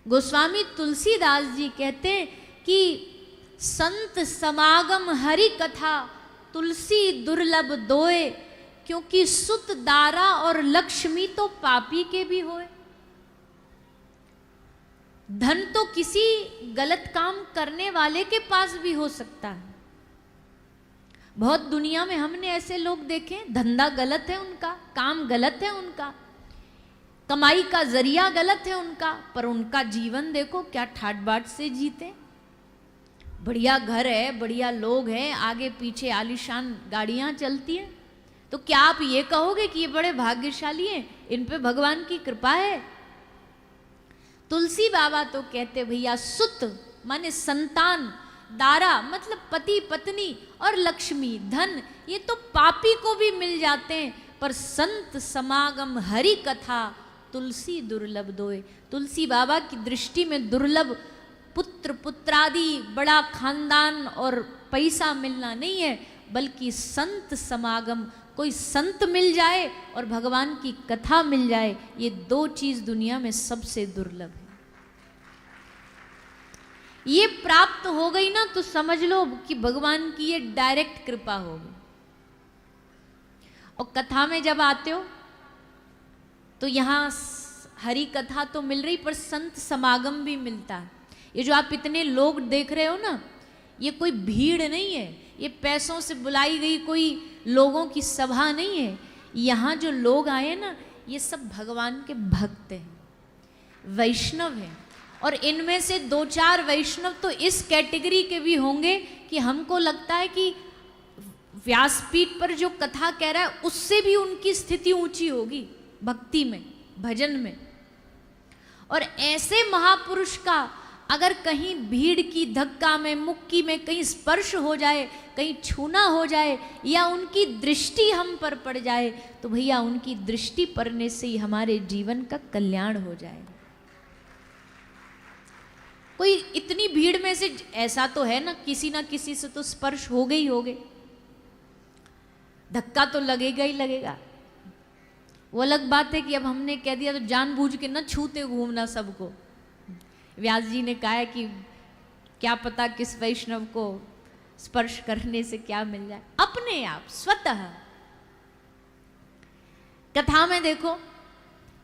गोस्वामी तुलसीदास जी कहते हैं कि संत समागम हरि कथा तुलसी दुर्लभ दोए, क्योंकि सुत दारा और लक्ष्मी तो पापी के भी होए। धन तो किसी गलत काम करने वाले के पास भी हो सकता है। बहुत दुनिया में हमने ऐसे लोग देखे, धंधा गलत है उनका, काम गलत है उनका, कमाई का जरिया गलत है उनका, पर उनका जीवन देखो क्या ठाट बाट से जीते। बढ़िया घर है, बढ़िया लोग हैं, आगे पीछे आलीशान गाड़ियां चलती हैं, तो क्या आप ये कहोगे कि ये बड़े भाग्यशाली हैं, इन पे भगवान की कृपा है? तुलसी बाबा तो कहते भैया सुत माने संतान, दारा मतलब पति पत्नी, और लक्ष्मी धन, ये तो पापी को भी मिल जाते हैं, पर संत समागम हरि कथा तुलसी दुर्लभ दोए। तुलसी बाबा की दृष्टि में दुर्लभ पुत्र पुत्रादि बड़ा खानदान और पैसा मिलना नहीं है, बल्कि संत समागम, कोई संत मिल जाए और भगवान की कथा मिल जाए, ये दो चीज दुनिया में सबसे दुर्लभ है। ये प्राप्त हो गई ना तो समझ लो कि भगवान की ये डायरेक्ट कृपा होगी। और कथा में जब आते हो तो यहां हरि कथा तो मिल रही, पर संत समागम भी मिलता है। ये जो आप इतने लोग देख रहे हो ना, ये कोई भीड़ नहीं है, ये पैसों से बुलाई गई कोई लोगों की सभा नहीं है। यहाँ जो लोग आए ना, ये सब भगवान के भक्त हैं, वैष्णव हैं, और इनमें से दो चार वैष्णव तो इस कैटेगरी के भी होंगे कि हमको लगता है कि व्यासपीठ पर जो कथा कह रहा है उससे भी उनकी स्थिति ऊंची होगी भक्ति में, भजन में। और ऐसे महापुरुष का अगर कहीं भीड़ की धक्का में, मुक्की में कहीं स्पर्श हो जाए, कहीं छूना हो जाए, या उनकी दृष्टि हम पर पड़ जाए, तो भैया उनकी दृष्टि पड़ने से ही हमारे जीवन का कल्याण हो जाएगा। कोई इतनी भीड़ में से ऐसा तो है ना किसी से तो स्पर्श हो गई होगे, धक्का तो लगेगा ही लगेगा। वो अलग बात है कि अब हमने कह दिया तो जानबूझ के ना छूते घूमना सबको। व्यास जी ने कहा है कि क्या पता किस वैष्णव को स्पर्श करने से क्या मिल जाए, अपने आप स्वतः। कथा में देखो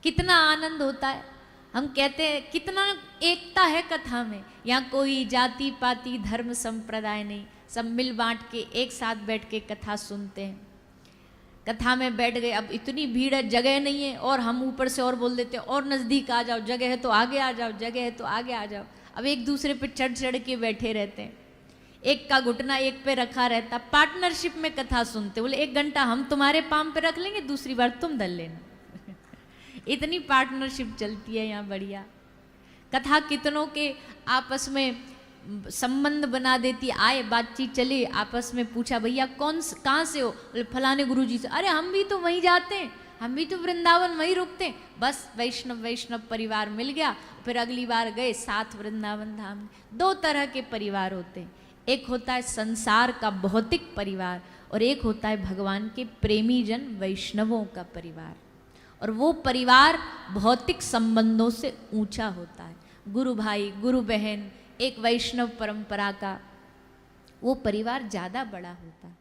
कितना आनंद होता है। हम कहते हैं कितना एकता है कथा में, यहाँ कोई जाति पाति धर्म संप्रदाय नहीं, सब मिल बांट के एक साथ बैठ के कथा सुनते हैं। कथा में बैठ गए, अब इतनी भीड़ है, जगह नहीं है, और हम ऊपर से और बोल देते हैं और नज़दीक आ जाओ, जगह है तो आगे आ जाओ, जगह है तो आगे आ जाओ। अब एक दूसरे पे चढ़ चढ़ के बैठे रहते हैं, एक का घुटना एक पे रखा रहता। पार्टनरशिप में कथा सुनते, बोले 1 घंटा हम तुम्हारे पाम पे रख लेंगे, दूसरी बार तुम धर लेना। इतनी पार्टनरशिप चलती है यहाँ, बढ़िया। कथा कितनों के आपस में संबंध बना देती। आए बातचीत चले, आपस में पूछा भैया कहाँ से हो, बोले फलाने गुरुजी से। अरे हम भी तो वहीं जाते हैं, हम भी तो वृंदावन वहीं रुकते हैं। बस वैष्णव परिवार मिल गया, फिर अगली बार गए साथ वृंदावन धाम। 2 तरह के परिवार होते हैं, एक होता है संसार का भौतिक परिवार, और एक होता है भगवान के प्रेमी जन वैष्णवों का परिवार। और वो परिवार भौतिक संबंधों से ऊंचा होता है। गुरु भाई, गुरु बहन, एक वैष्णव परंपरा का वो परिवार ज़्यादा बड़ा होता है।